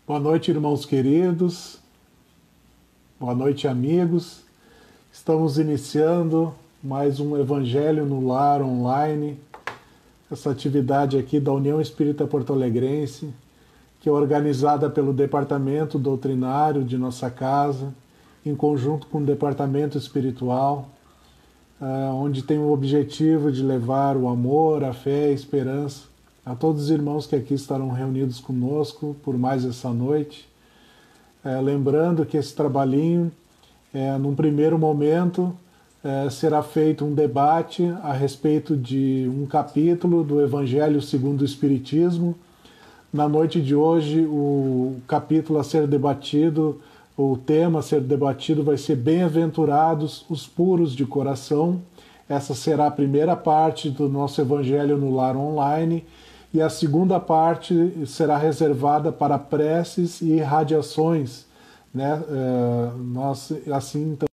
Boa noite, irmãos queridos. Boa noite, amigos. Estamos iniciando mais um Evangelho no Lar online. Essa atividade aqui da União Espírita Porto Alegrense, que é organizada pelo Departamento Doutrinário de nossa casa, em conjunto com o Departamento Espiritual, onde tem o objetivo de levar o amor, a fé e a esperança a todos os irmãos que aqui estarão reunidos conosco por mais essa noite. Lembrando que esse trabalhinho, num primeiro momento, será feito um debate a respeito de um capítulo do Evangelho segundo o Espiritismo. Na noite de hoje, o capítulo a ser debatido, o tema a ser debatido vai ser Bem-aventurados os puros de coração. Essa será a primeira parte do nosso Evangelho no Lar online, e a segunda parte será reservada para preces e irradiações, né? Nós, assim, então,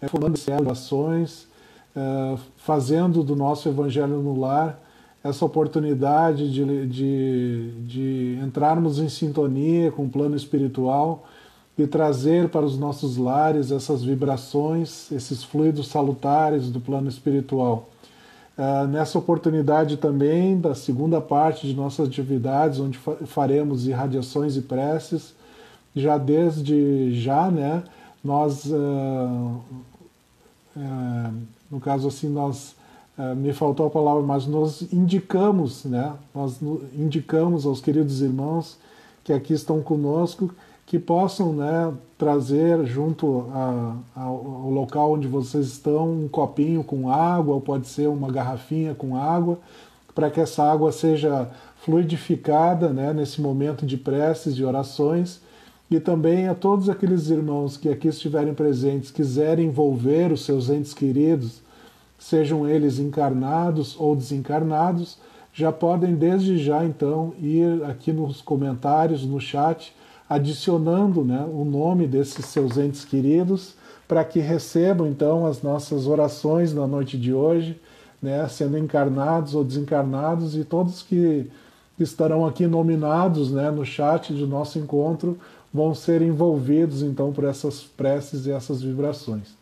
formando ações, fazendo do nosso Evangelho no Lar essa oportunidade de entrarmos em sintonia com o plano espiritual e trazer para os nossos lares essas vibrações, esses fluidos salutares do plano espiritual. Nessa oportunidade também, da segunda parte de nossas atividades, onde faremos irradiações e preces, já desde já, né, nós, no caso assim, nós, me faltou a palavra, mas nós indicamos, né, nós indicamos aos queridos irmãos que aqui estão conosco, que possam, né, trazer junto ao local onde vocês estão um copinho com água, ou pode ser uma garrafinha com água, para que essa água seja fluidificada, né, nesse momento de preces, de orações, e também a todos aqueles irmãos que aqui estiverem presentes, quiserem envolver os seus entes queridos, sejam eles encarnados ou desencarnados, já podem desde já então ir aqui nos comentários, no chat, adicionando, né, o nome desses seus entes queridos, para que recebam então as nossas orações na noite de hoje, né, sendo encarnados ou desencarnados, e todos que estarão aqui nominados, né, no chat do nosso encontro vão ser envolvidos então por essas preces e essas vibrações.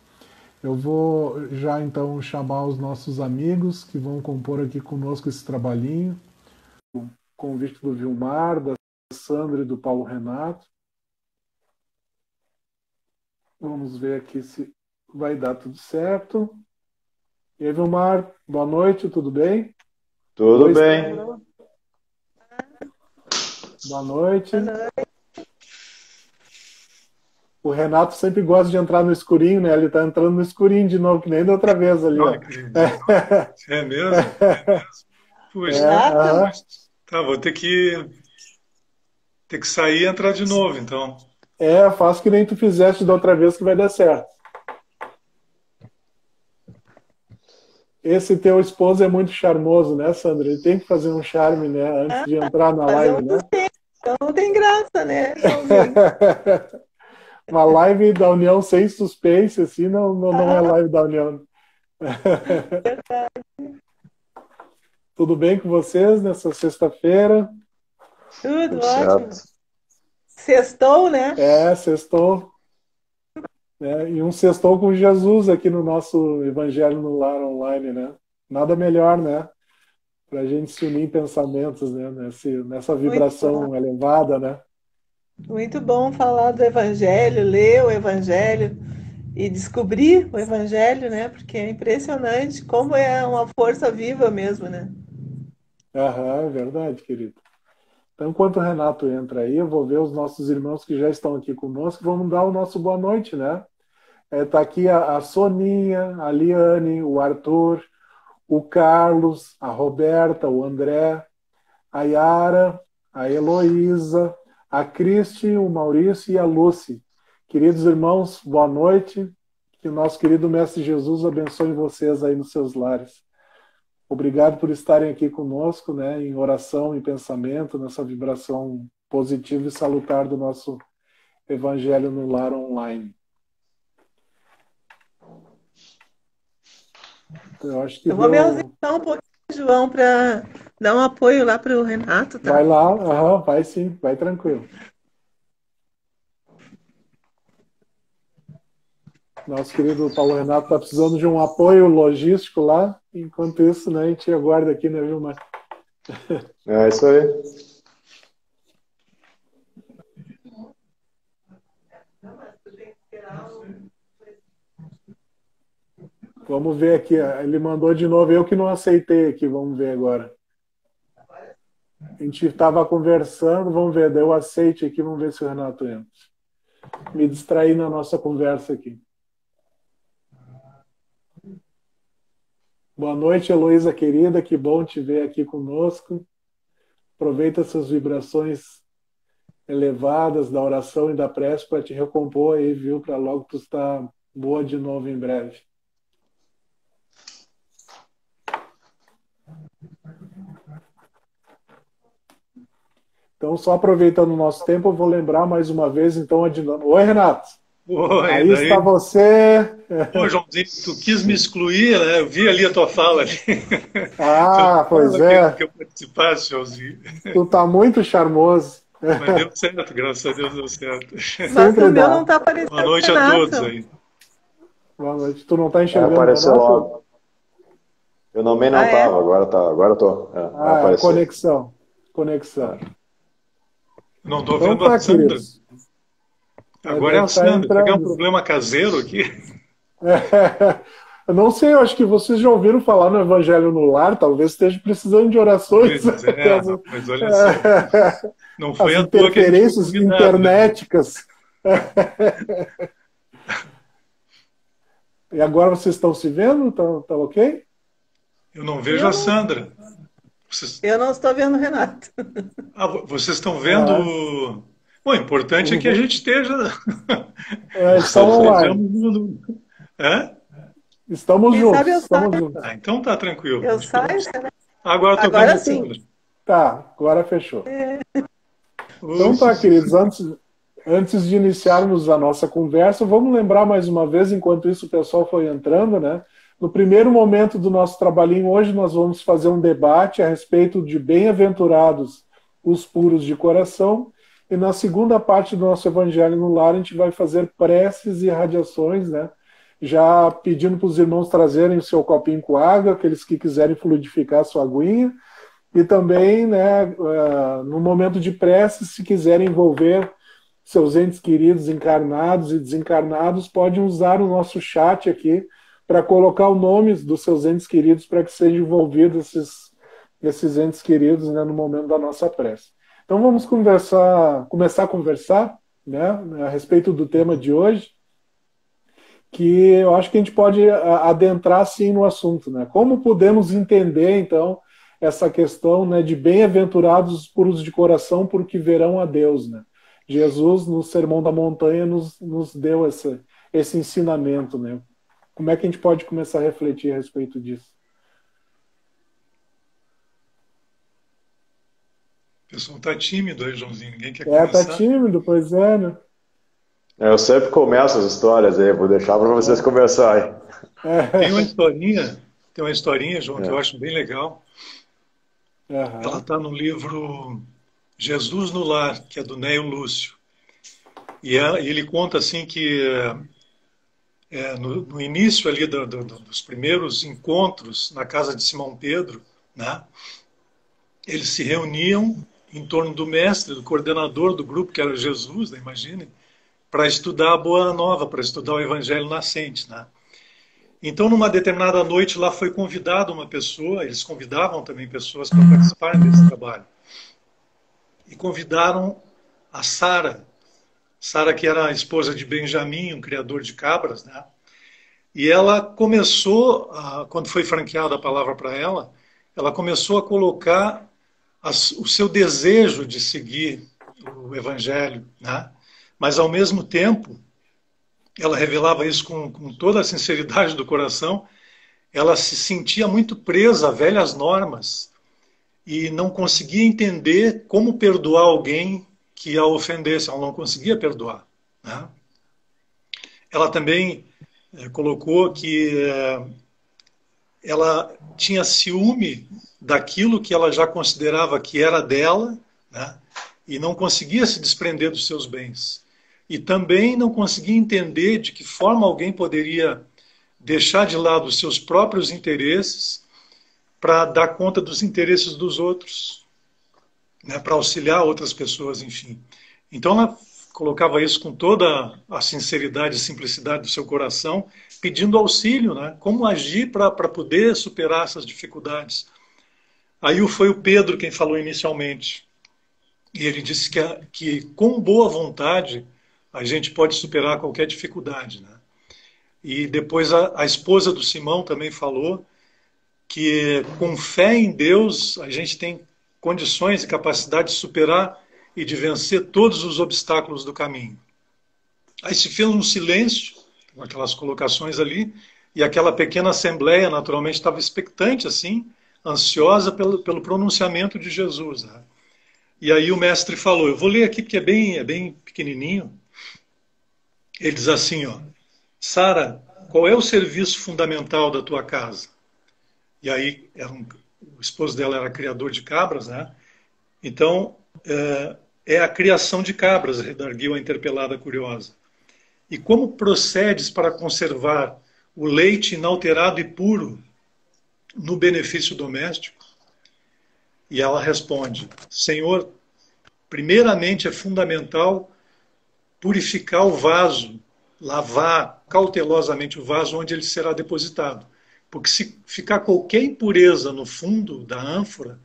Eu vou já então chamar os nossos amigos que vão compor aqui conosco esse trabalhinho. O convite do Vilmar, da Sandra e do Paulo Renato. Vamos ver aqui se vai dar tudo certo. E aí, Vilmar, boa noite, tudo bem? Tudo Oi, bem. Sandra. Boa noite. O Renato sempre gosta de entrar no escurinho, né? Ele está entrando no escurinho de novo, que nem da outra vez ali, Não ó. acredito. É mesmo? Puxa, Aham. tá, vou ter que sair e entrar de novo, então. Faço que nem tu fizeste da outra vez que vai dar certo. Esse teu esposo é muito charmoso, né, Sandra? Ele tem que fazer um charme, né, antes de entrar na Fazer live, um né? suspense, então não tem graça, né, Joãozinho? Uma live da União sem suspense, assim, não é live da União. Tudo bem com vocês nessa sexta-feira? Tudo Tudo ótimo. certo. Sextou, né? Sextou, né? E um sextou com Jesus aqui no nosso Evangelho no Lar online, né? Nada melhor, né? Para a gente se unir em pensamentos, né? Nessa Muito bom. vibração elevada, né? Muito bom falar do Evangelho, ler o Evangelho e descobrir o Evangelho, né? Porque é impressionante como é uma força viva mesmo, né? Aham, é verdade, querido. Então, enquanto o Renato entra aí, eu vou ver os nossos irmãos que já estão aqui conosco, vamos dar o nosso boa noite, né? Tá aqui a Soninha, a Liane, o Arthur, o Carlos, a Roberta, o André, a Yara, a Heloísa, a Cristi, o Maurício e a Lucy. Queridos irmãos, boa noite. Que o nosso querido Mestre Jesus abençoe vocês aí nos seus lares. Obrigado por estarem aqui conosco, né, em oração e pensamento, nessa vibração positiva e salutar do nosso Evangelho no Lar online. Eu acho que Eu vou me deu. ausentar um pouquinho, João, para dar um apoio lá para o Renato, tá? Vai lá, aham, vai sim, vai tranquilo. Nosso querido Paulo Renato está precisando de um apoio logístico lá. Enquanto isso, né, a gente aguarda aqui, né, Vilmar? É isso aí. Vamos ver aqui. Ele mandou de novo, eu que não aceitei aqui. Vamos ver agora. A gente estava conversando, vamos ver, deu aceite aqui, vamos ver se o Renato entra. Me distraí na nossa conversa aqui. Boa noite, Heloísa querida, que bom te ver aqui conosco. Aproveita essas vibrações elevadas da oração e da prece para te recompor aí, viu? Para logo tu estar boa de novo em breve. Então, só aproveitando o nosso tempo, eu vou lembrar mais uma vez, então, a dinâmica. Oi, Renato. Oi, Aí daí... está você. Ô, Joãozinho, tu quis me excluir, né? Eu vi ali a tua fala ali. Ah, pois é. Que eu participasse, Joãozinho. Tu tá muito charmoso. Mas deu certo, graças a Deus deu certo. Mas o meu não está aparecendo. Boa noite a Renato. todos aí. Boa noite. Tu não tá enxergando Apareceu Renato? logo. Eu também não estava, agora tá, agora eu tô. Apareceu. Conexão. Conexão. Não estou Então vendo tá, a Sandra. queridos. Agora é a Tá Sandra. entrando. Tem um problema caseiro aqui. Eu não sei, eu acho que vocês já ouviram falar no Evangelho no Lar, talvez esteja precisando de orações. Pois é, mas olha só. Não foi As à toa que a gente foi interferências convidado, né? internéticas. E agora vocês estão se vendo? Tá ok? Eu não vejo a Sandra. Eu não estou vendo o Renato. Vocês estão vendo... Bom, o importante é que a gente esteja... Estamos online. Estamos Quem juntos. sabe eu Estamos saio. juntos. Então tá tranquilo. Eu saio, será? Agora estou Agora vendo a sim. Sandra. Tá, agora fechou. Então tá, queridos, antes de iniciarmos a nossa conversa, vamos lembrar mais uma vez, enquanto isso o pessoal foi entrando, né? No primeiro momento do nosso trabalhinho hoje, nós vamos fazer um debate a respeito de bem-aventurados os puros de coração, e na segunda parte do nosso Evangelho no Lar, a gente vai fazer preces e radiações, né? Já pedindo para os irmãos trazerem o seu copinho com água, aqueles que quiserem fluidificar a sua aguinha, e também, né, no momento de prece, se quiserem envolver seus entes queridos encarnados e desencarnados, podem usar o nosso chat aqui para colocar o nome dos seus entes queridos para que sejam envolvidos esses entes queridos, né, no momento da nossa prece. Então vamos começar a conversar, né, a respeito do tema de hoje, que eu acho que a gente pode adentrar sim no assunto, né? Como podemos entender então essa questão, né, de bem-aventurados os puros de coração, porque verão a Deus, né? Jesus, no Sermão da Montanha, nos deu esse ensinamento, né? Como é que a gente pode começar a refletir a respeito disso? O pessoal está tímido aí, Joãozinho. Ninguém quer começar. Tá tímido, pois é, né? Eu sempre começo as histórias aí, vou deixar para vocês conversarem. Tem uma historinha, João, que eu acho bem legal. Ela está no livro Jesus no Lar, que é do Neo Lúcio. E ele conta assim que no início ali dos primeiros encontros na casa de Simão Pedro, né, eles se reuniam em torno do mestre, do coordenador do grupo, que era Jesus, né, imaginem, para estudar a Boa Nova, para estudar o Evangelho nascente, né? Então, numa determinada noite, lá foi convidada uma pessoa, eles convidavam também pessoas para participarem desse trabalho. E convidaram a Sara, que era a esposa de Benjamim, um criador de cabras, né? E ela começou, quando foi franqueada a palavra para ela, ela começou a colocar o seu desejo de seguir o Evangelho, né? Mas, ao mesmo tempo, ela revelava isso com toda a sinceridade do coração, ela se sentia muito presa a velhas normas e não conseguia entender como perdoar alguém que a ofendesse, ela não conseguia perdoar, né? Ela também colocou que ela tinha ciúme daquilo que ela já considerava que era dela, né? E não conseguia se desprender dos seus bens. E também não conseguia entender de que forma alguém poderia deixar de lado os seus próprios interesses para dar conta dos interesses dos outros, né? Para auxiliar outras pessoas, enfim. Então ela colocava isso com toda a sinceridade e simplicidade do seu coração, pedindo auxílio, né? Como agir para poder superar essas dificuldades. Aí foi o Pedro quem falou inicialmente. E ele disse que com boa vontade a gente pode superar qualquer dificuldade, né? E depois a esposa do Simão também falou que com fé em Deus a gente tem condições e capacidade de superar e de vencer todos os obstáculos do caminho. Aí se fez um silêncio, com aquelas colocações ali, e aquela pequena assembleia naturalmente estava expectante, assim, ansiosa pelo pronunciamento de Jesus, né? E aí o mestre falou, eu vou ler aqui porque é bem pequenininho. Ele diz assim, ó, Sara, qual é o serviço fundamental da tua casa? E aí o esposo dela era criador de cabras, né? Então, é a criação de cabras, redarguiu a interpelada curiosa. E como procedes para conservar o leite inalterado e puro no benefício doméstico? E ela responde, Senhor, primeiramente é fundamental purificar o vaso, lavar cautelosamente o vaso onde ele será depositado. Porque se ficar qualquer impureza no fundo da ânfora,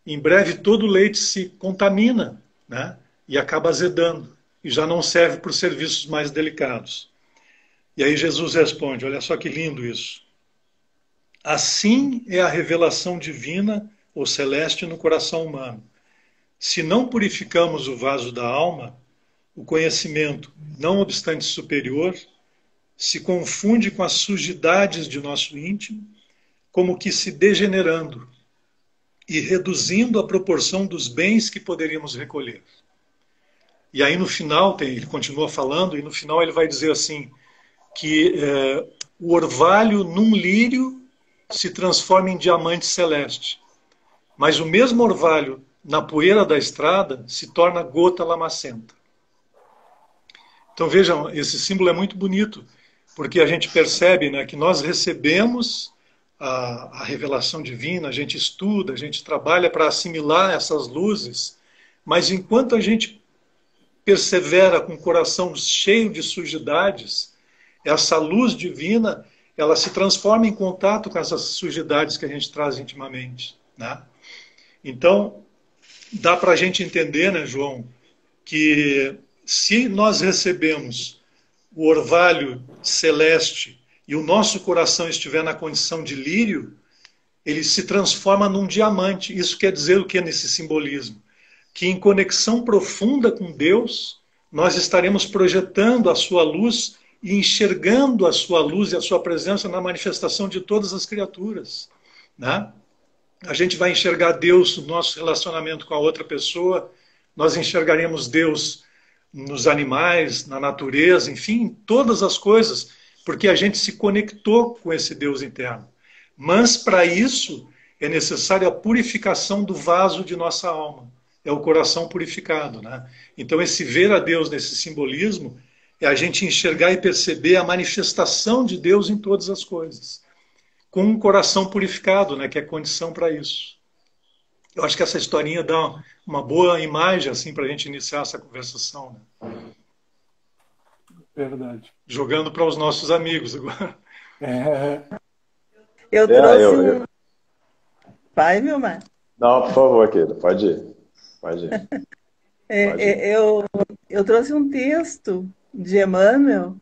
em breve todo o leite se contamina, né? E acaba azedando. E já não serve para os serviços mais delicados. E aí Jesus responde, olha só que lindo isso. Assim é a revelação divina ou celeste no coração humano. Se não purificamos o vaso da alma, o conhecimento, não obstante superior, se confunde com as sujidades de nosso íntimo, como que se degenerando e reduzindo a proporção dos bens que poderíamos recolher. E aí no final, ele continua falando, e no final ele vai dizer assim, que o orvalho num lírio se transforma em diamante celeste, mas o mesmo orvalho na poeira da estrada se torna gota lamacenta. Então vejam, esse símbolo é muito bonito, porque a gente percebe, né, que nós recebemos a revelação divina, a gente estuda, a gente trabalha para assimilar essas luzes, mas enquanto a gente persevera com o coração cheio de sujidades, essa luz divina, ela se transforma em contato com essas sujidades que a gente traz intimamente, né? Então, dá para a gente entender, né, João, que se nós recebemos o orvalho celeste e o nosso coração estiver na condição de lírio, ele se transforma num diamante. Isso quer dizer o que nesse simbolismo? Que em conexão profunda com Deus, nós estaremos projetando a sua luz e enxergando a sua luz e a sua presença na manifestação de todas as criaturas, né? A gente vai enxergar Deus no nosso relacionamento com a outra pessoa, nós enxergaremos Deus nos animais, na natureza, enfim, em todas as coisas, porque a gente se conectou com esse Deus interno. Mas para isso é necessária a purificação do vaso de nossa alma, é o coração purificado, né? Então esse ver a Deus nesse simbolismo é a gente enxergar e perceber a manifestação de Deus em todas as coisas, com um coração purificado, né, que é condição para isso. Eu acho que essa historinha dá uma boa imagem assim, para a gente iniciar essa conversação, né? Verdade. Jogando para os nossos amigos agora. Eu trouxe Vai, Vilmar. Não, por favor, querido, pode ir. Pode ir. Eu trouxe um texto de Emmanuel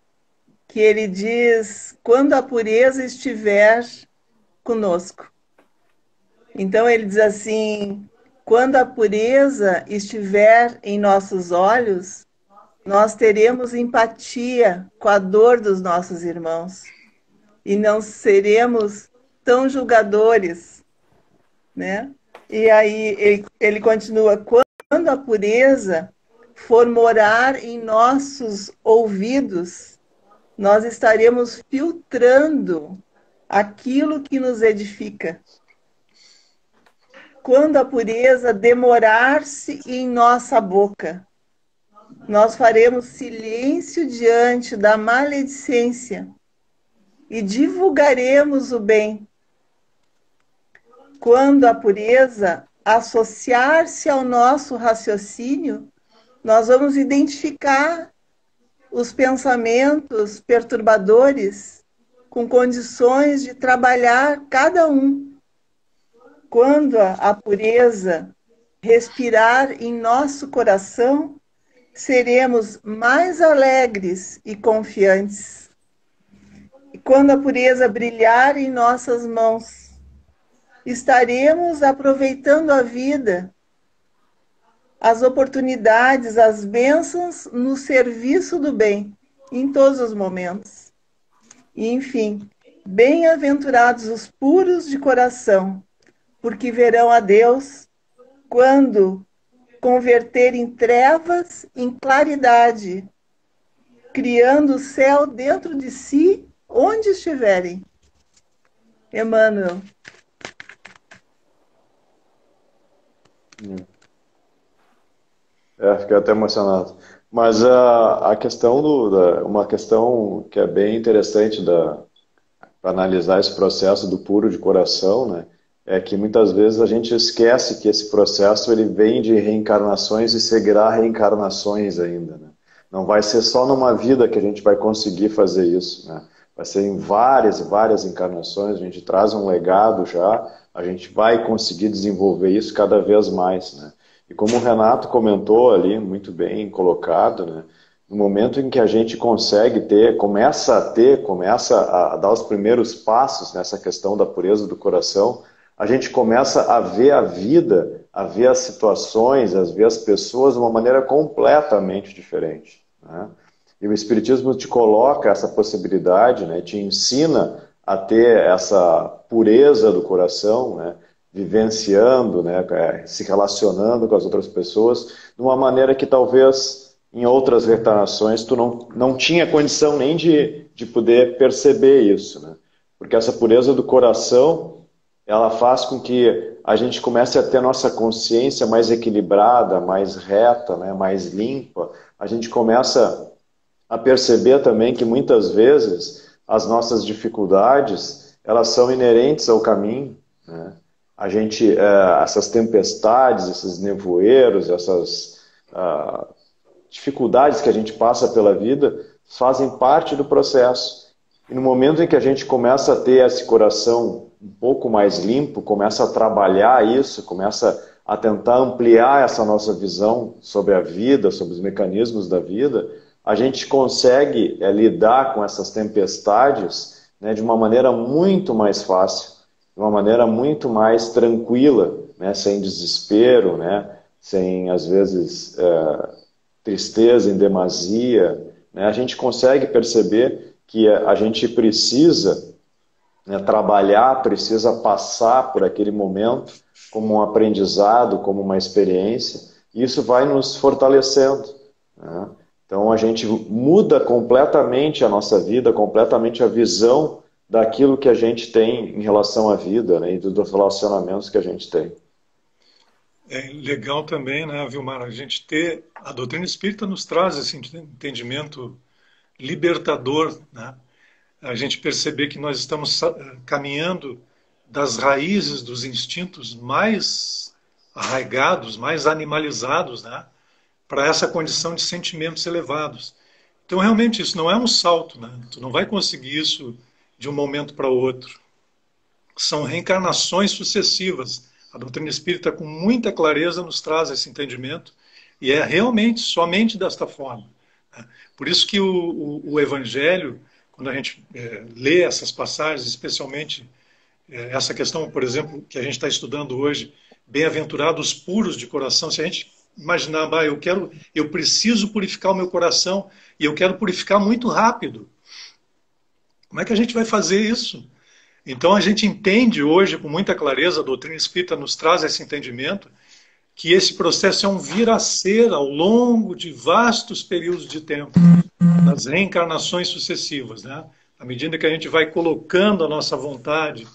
que ele diz, quando a pureza estiver conosco. Então ele diz assim, quando a pureza estiver em nossos olhos, nós teremos empatia com a dor dos nossos irmãos e não seremos tão julgadores, né? E aí ele continua, quando a pureza for morar em nossos ouvidos, nós estaremos filtrando aquilo que nos edifica. Quando a pureza demorar-se em nossa boca, nós faremos silêncio diante da maledicência e divulgaremos o bem. Quando a pureza associar-se ao nosso raciocínio, nós vamos identificar os pensamentos perturbadores com condições de trabalhar cada um. Quando a pureza respirar em nosso coração, seremos mais alegres e confiantes. E quando a pureza brilhar em nossas mãos, estaremos aproveitando a vida, as oportunidades, as bênçãos no serviço do bem, em todos os momentos. E, enfim, bem-aventurados os puros de coração, porque verão a Deus quando converterem trevas em claridade, criando o céu dentro de si, onde estiverem. Emmanuel. Fiquei até emocionado. Mas a questão uma questão que é bem interessante para analisar esse processo do puro de coração, né, é que muitas vezes a gente esquece que esse processo ele vem de reencarnações e seguirá reencarnações ainda, né? Não vai ser só numa vida que a gente vai conseguir fazer isso, né? Vai ser em várias e várias encarnações, a gente traz um legado já, a gente vai conseguir desenvolver isso cada vez mais, né? E como o Renato comentou ali, muito bem colocado, né? No momento em que a gente consegue começa a dar os primeiros passos nessa questão da pureza do coração, a gente começa a ver a vida, a ver as situações, a ver as pessoas de uma maneira completamente diferente, né? E o Espiritismo te coloca essa possibilidade, né? Te ensina a ter essa pureza do coração, né? Vivenciando, né? Se relacionando com as outras pessoas de uma maneira que talvez em outras reencarnações tu não tinha condição nem de poder perceber isso, né? Porque essa pureza do coração, ela faz com que a gente comece a ter a nossa consciência mais equilibrada, mais reta, né? Mais limpa. A gente começa a perceber também que muitas vezes as nossas dificuldades, elas são inerentes ao caminho, né? A gente, essas tempestades, esses nevoeiros, essas dificuldades que a gente passa pela vida, fazem parte do processo. E no momento em que a gente começa a ter esse coração um pouco mais limpo, começa a trabalhar isso, começa a tentar ampliar essa nossa visão sobre a vida, sobre os mecanismos da vida, a gente consegue lidar com essas tempestades, né, de uma maneira muito mais fácil, de uma maneira muito mais tranquila, né, sem desespero, né, sem, às vezes, tristeza em demasia, né. A gente consegue perceber que a gente precisa, né, trabalhar, precisa passar por aquele momento como um aprendizado, como uma experiência, e isso vai nos fortalecendo, né. Então a gente muda completamente a nossa vida, completamente a visão daquilo que a gente tem em relação à vida, né, e dos relacionamentos que a gente tem. É legal também, né, Vilmar, a gente ter... A doutrina espírita nos traz esse entendimento libertador, né? A gente perceber que nós estamos caminhando das raízes dos instintos mais arraigados, mais animalizados, né, para essa condição de sentimentos elevados. Então, realmente, isso não é um salto, né? Tu não vai conseguir isso de um momento para o outro. São reencarnações sucessivas. A doutrina espírita, com muita clareza, nos traz esse entendimento, e é realmente somente desta forma, né? Por isso que o Evangelho, quando a gente lê essas passagens, especialmente essa questão, por exemplo, que a gente está estudando hoje, bem-aventurados puros de coração, se a gente imaginar, eu preciso purificar o meu coração, e eu quero purificar muito rápido, como é que a gente vai fazer isso? Então a gente entende hoje com muita clareza, a doutrina espírita nos traz esse entendimento, que esse processo é um vir a ser ao longo de vastos períodos de tempo, nas reencarnações sucessivas, né? À medida que a gente vai colocando a nossa vontade,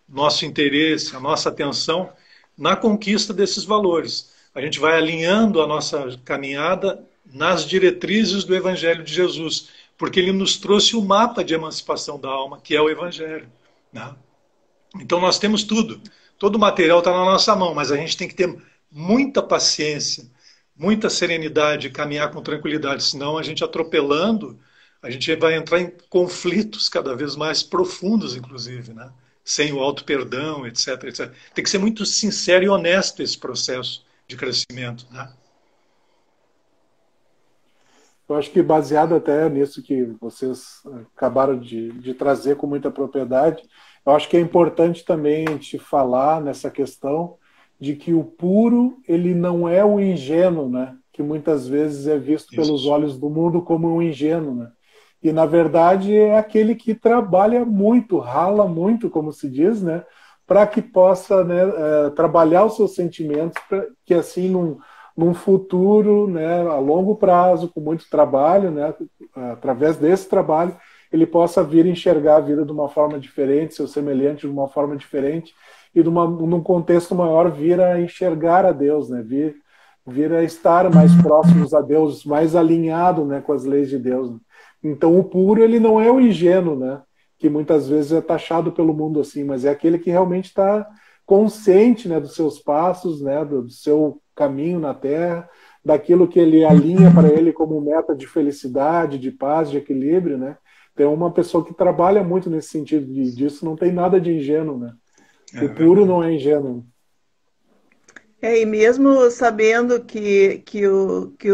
nosso interesse, a nossa atenção na conquista desses valores, a gente vai alinhando a nossa caminhada nas diretrizes do Evangelho de Jesus, porque ele nos trouxe o mapa de emancipação da alma, que é o Evangelho, né? Então nós temos tudo, todo o material está na nossa mão, mas a gente tem que ter muita paciência, muita serenidade, caminhar com tranquilidade, senão a gente atropelando, a gente vai entrar em conflitos cada vez mais profundos, inclusive, né? Sem o auto-perdão, etc, etc. Tem que ser muito sincero e honesto esse processo de crescimento, né? Eu acho que baseado até nisso que vocês acabaram de trazer com muita propriedade, eu acho que é importante também a gente falar nessa questão de que o puro, ele não é o ingênuo, né? Que muitas vezes é visto pelos olhos do mundo como um ingênuo, né? E, na verdade, é aquele que trabalha muito, rala muito, como se diz, né? Para que possa, né, trabalhar os seus sentimentos, que assim, num futuro, né, a longo prazo, com muito trabalho, né, através desse trabalho, ele possa vir enxergar a vida de uma forma diferente, seu semelhante de uma forma diferente, e num contexto maior vir a enxergar a Deus, né, vir a estar mais próximos a Deus, mais alinhado, né, com as leis de Deus, né? Então o puro, ele não é o ingênuo, né, que muitas vezes é taxado pelo mundo assim, mas é aquele que realmente está consciente, né, dos seus passos, né, do seu caminho na Terra, daquilo que ele alinha para ele como meta de felicidade, de paz, de equilíbrio, né? Tem uma pessoa que trabalha muito nesse sentido disso, não tem nada de ingênuo, né? O puro não é ingênuo. E mesmo sabendo que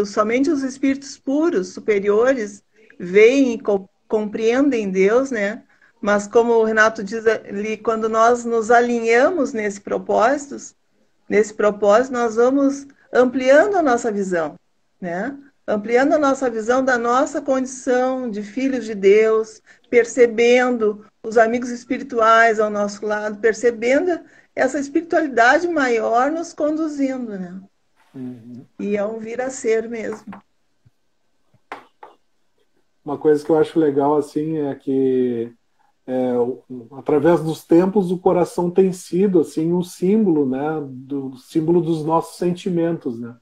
somente os espíritos puros, superiores, veem e compreendem Deus, né? Mas como o Renato diz ali, quando nós nos alinhamos nesse propósito, nós vamos ampliando a nossa visão, né? Ampliando a nossa visão da nossa condição de filhos de Deus, percebendo os amigos espirituais ao nosso lado, percebendo essa espiritualidade maior nos conduzindo, né? Uhum. E é um vir a ser mesmo. Uma coisa que eu acho legal assim é que através dos tempos o coração tem sido assim um símbolo, né, do símbolo dos nossos sentimentos, né?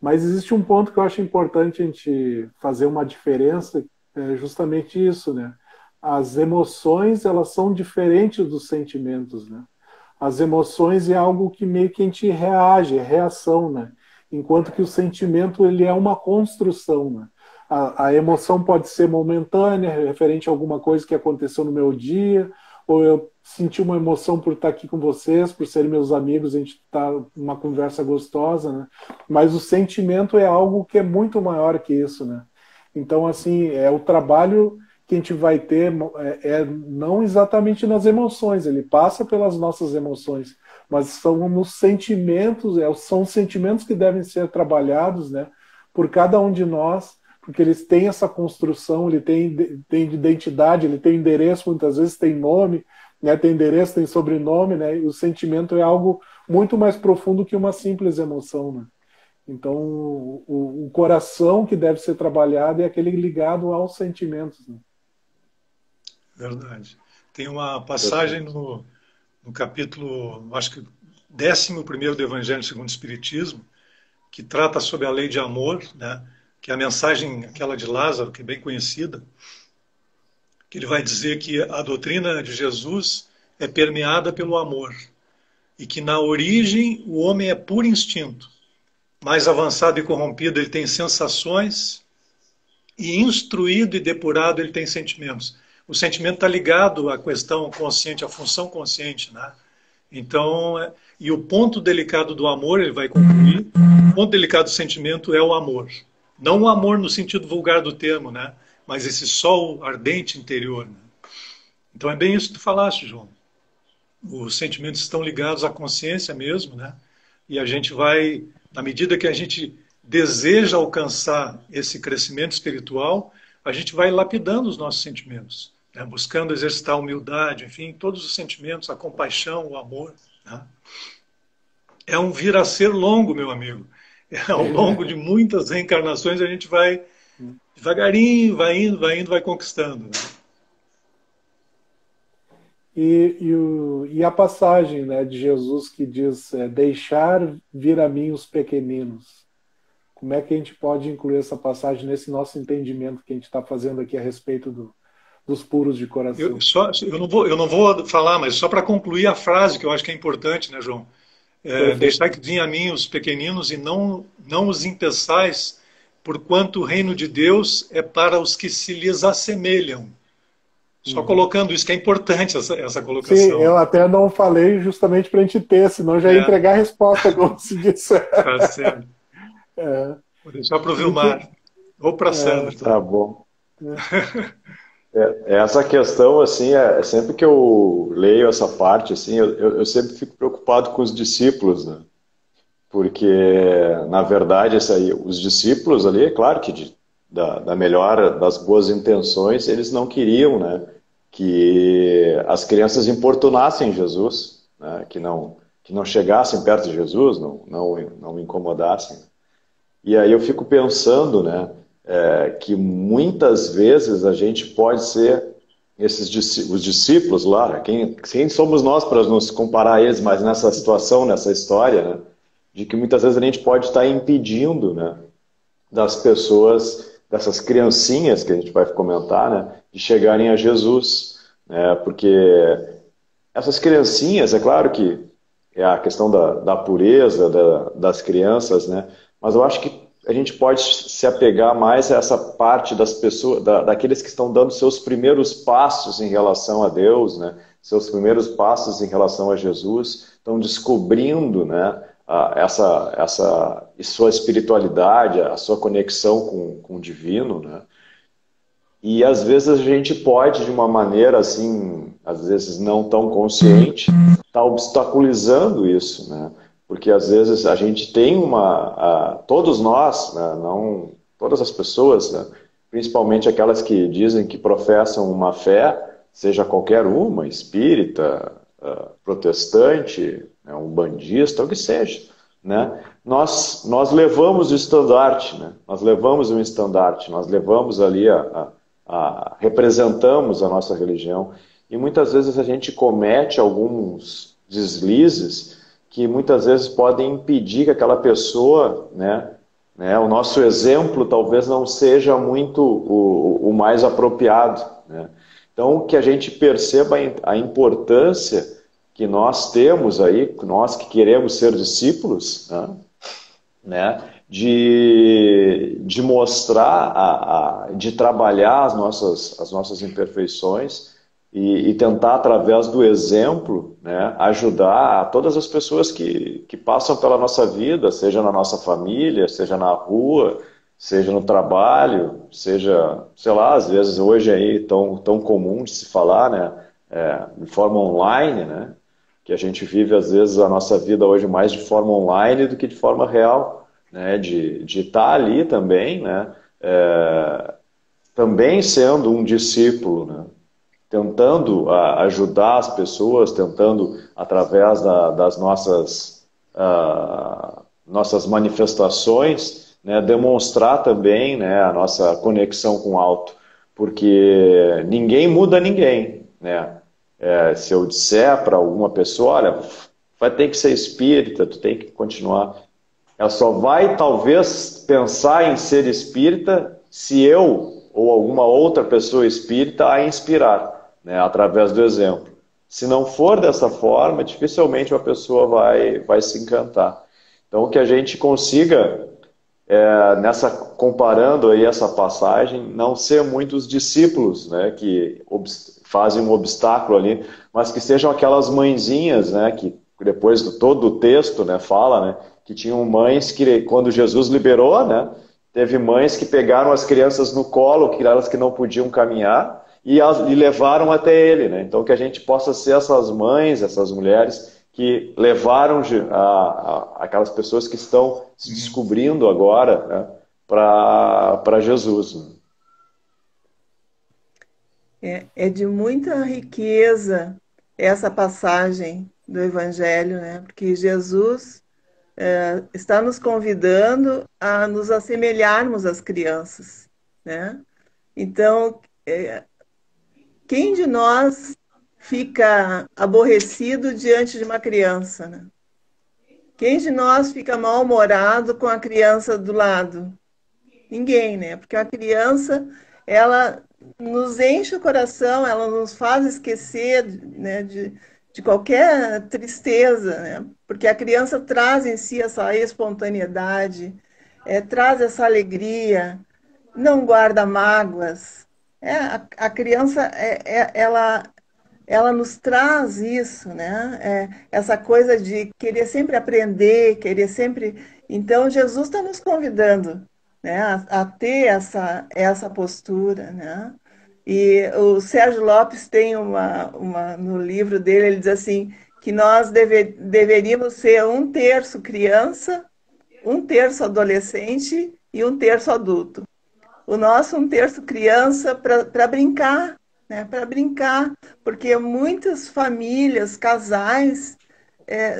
Mas existe um ponto que eu acho importante a gente fazer uma diferença, é justamente isso, né? As emoções, elas são diferentes dos sentimentos, né? As emoções é algo que meio que a gente reage, é reação, né? Enquanto que o sentimento, ele é uma construção, né? A emoção pode ser momentânea, referente a alguma coisa que aconteceu no meu dia, ou eu senti uma emoção por estar aqui com vocês, por serem meus amigos, a gente está numa conversa gostosa, né? Mas o sentimento é algo que é muito maior que isso, né? Então, assim, é o trabalho que a gente vai ter não exatamente nas emoções, ele passa pelas nossas emoções, mas são nos sentimentos, são os sentimentos que devem ser trabalhados, né, por cada um de nós, porque eles têm essa construção, ele tem identidade, ele tem endereço, muitas vezes tem nome, né, tem endereço, tem sobrenome, né, e o sentimento é algo muito mais profundo que uma simples emoção, né? Então, o coração que deve ser trabalhado é aquele ligado aos sentimentos, né? Verdade. Tem uma passagem no capítulo, acho que 11º do Evangelho segundo o Espiritismo, que trata sobre a lei de amor, né? Que é a mensagem, aquela de Lázaro, que é bem conhecida, que ele vai dizer que a doutrina de Jesus é permeada pelo amor e que na origem o homem é puro instinto, mais avançado e corrompido ele tem sensações e instruído e depurado ele tem sentimentos. O sentimento está ligado à questão consciente, à função consciente, né? Então, e o ponto delicado do amor, ele vai concluir, o ponto delicado do sentimento é o amor. Não o amor no sentido vulgar do termo, né? Mas esse sol ardente interior, né? Então é bem isso que tu falaste, João. Os sentimentos estão ligados à consciência mesmo, né? E a gente vai, na medida que a gente deseja alcançar esse crescimento espiritual, a gente vai lapidando os nossos sentimentos, né? Buscando exercitar a humildade, enfim, todos os sentimentos, a compaixão, o amor, né? É um vir a ser longo, meu amigo. Ao longo de muitas reencarnações a gente vai devagarinho, vai indo, vai conquistando, né? E a passagem, né, de Jesus que diz deixar vir a mim os pequeninos. Como é que a gente pode incluir essa passagem nesse nosso entendimento que a gente está fazendo aqui a respeito dos puros de coração? Eu não vou falar, mas só para concluir a frase que eu acho que é importante, né, João? Perfeito. Deixai que venham a mim os pequeninos e não os impeçais, porquanto o reino de Deus é para os que se lhes assemelham. Só colocando isso, que é importante essa Sim, colocação. eu até não falei justamente para a gente ter, senão eu já ia É, entregar a resposta, como se disse. tá certo. É, Vou deixar para o muito, Vilmar. Ou para a é, Sandra Tá também. bom. Essa questão, assim, sempre que eu leio essa parte, assim, eu sempre fico preocupado com os discípulos, né? Porque, na verdade, os discípulos ali, é claro que da melhor das boas intenções, eles não queriam, né, que as crianças importunassem Jesus, né, que não chegassem perto de Jesus, não incomodassem. E aí eu fico pensando, né, que muitas vezes a gente pode ser os discípulos lá, quem somos nós para nos comparar a eles, mas nessa situação, nessa história, né, de que muitas vezes a gente pode estar impedindo, né, das pessoas, dessas criancinhas que a gente vai comentar, né, de chegarem a Jesus, né, porque essas criancinhas, é claro que é a questão da pureza das crianças, né? Mas eu acho que a gente pode se apegar mais a essa parte das pessoas, daqueles que estão dando seus primeiros passos em relação a Deus, né? Seus primeiros passos em relação a Jesus, estão descobrindo, né? Essa sua espiritualidade, a sua conexão com o divino, né? E às vezes a gente pode, de uma maneira assim, às vezes não tão consciente, estar obstaculizando isso, né? Porque às vezes a gente tem todos nós, né? Não todas as pessoas, né? Principalmente aquelas que dizem que professam uma fé, seja qualquer uma, espírita, protestante, né? Umbandista, o que seja, né? Nós levamos o estandarte, né? Nós levamos um estandarte, nós levamos ali representamos a nossa religião e muitas vezes a gente comete alguns deslizes que muitas vezes podem impedir que aquela pessoa, o nosso exemplo talvez não seja muito o mais apropriado, né? Então que a gente perceba a importância que nós temos aí, nós que queremos ser discípulos, né, de mostrar, de trabalhar as nossas imperfeições e tentar, através do exemplo, né, ajudar a todas as pessoas que passam pela nossa vida, seja na nossa família, seja na rua, seja no trabalho, seja, sei lá, às vezes hoje aí tão comum de se falar, né, de forma online, né, que a gente vive às vezes a nossa vida hoje mais de forma online do que de forma real, né, de estar ali também, né, também sendo um discípulo, né, tentando ajudar as pessoas, tentando através das nossas manifestações, né, demonstrar também, né, a nossa conexão com o alto, porque ninguém muda ninguém, né? Se eu disser para alguma pessoa, olha, vai ter que ser espírita, tu tem que continuar. Ela só vai talvez pensar em ser espírita se eu ou alguma outra pessoa espírita a inspirar, né, através do exemplo. Se não for dessa forma, dificilmente uma pessoa vai se encantar. Então, que a gente consiga, comparando aí essa passagem, não ser muitos discípulos, né, que fazem um obstáculo ali, mas que sejam aquelas mãezinhas, né, que depois de todo o texto, né, fala, né, que tinham mães que, quando Jesus liberou, né, teve mães que pegaram as crianças no colo, que elas que não podiam caminhar, e levaram até ele, né? Então que a gente possa ser essas mães, essas mulheres que levaram aquelas pessoas que estão se descobrindo agora, né, para Jesus, né? É de muita riqueza essa passagem do Evangelho, né? Porque Jesus está nos convidando a nos assemelharmos às crianças, né? Então, quem de nós fica aborrecido diante de uma criança, né? Quem de nós fica mal-humorado com a criança do lado? Ninguém, né? Porque a criança, ela nos enche o coração, ela nos faz esquecer, né, de qualquer tristeza, né? Porque a criança traz em si essa espontaneidade, traz essa alegria, não guarda mágoas. A criança, ela nos traz isso, né? Essa coisa de querer sempre aprender, querer sempre. Então, Jesus está nos convidando, né, a ter essa postura, né? E o Sérgio Lopes tem no livro dele, ele diz assim, que nós deveríamos ser um terço criança, um terço adolescente e um terço adulto. O nosso um terço criança para brincar, né? Para brincar, porque muitas famílias, casais,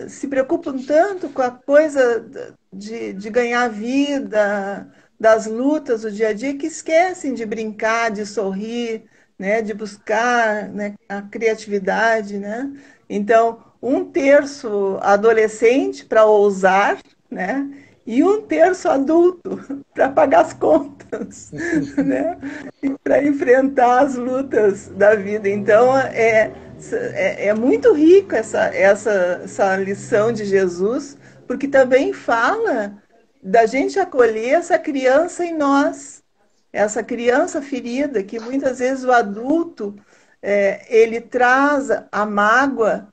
se preocupam tanto com a coisa de ganhar vida, das lutas do dia a dia, que esquecem de brincar, de sorrir, né? De buscar, né, a criatividade, né? Então, um terço adolescente para ousar, né? E um terço adulto para pagar as contas, né? Para enfrentar as lutas da vida. Então, é muito rico essa lição de Jesus, porque também fala da gente acolher essa criança em nós, essa criança ferida, que muitas vezes o adulto ele traz a mágoa